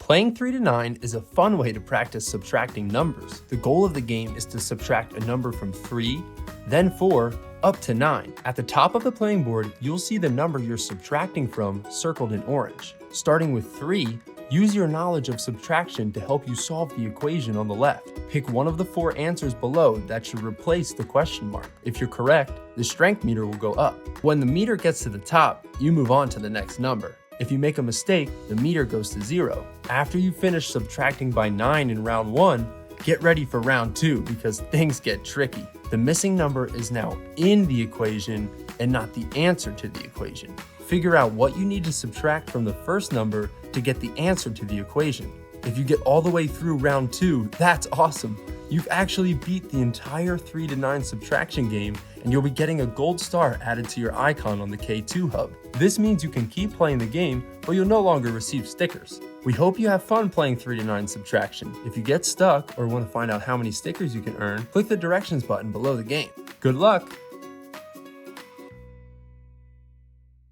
Playing 3 to 9 is a fun way to practice subtracting numbers. The goal of the game is to subtract a number from 3, then 4, up to 9. At the top of the playing board, you'll see the number you're subtracting from circled in orange. Starting with 3, use your knowledge of subtraction to help you solve the equation on the left. Pick one of the 4 answers below that should replace the question mark. If you're correct, the strength meter will go up. When the meter gets to the top, you move on to the next number. If you make a mistake, the meter goes to 0. After you finish subtracting by 9 in round 1, get ready for round 2 because things get tricky. The missing number is now in the equation and not the answer to the equation. Figure out what you need to subtract from the first number to get the answer to the equation. If you get all the way through round 2, that's awesome. You've actually beat the entire 3 to 9 subtraction game, and you'll be getting a gold star added to your icon on the K2 Hub. This means you can keep playing the game, but you'll no longer receive stickers. We hope you have fun playing 3 to 9 subtraction. If you get stuck or want to find out how many stickers you can earn, click the directions button below the game. Good luck!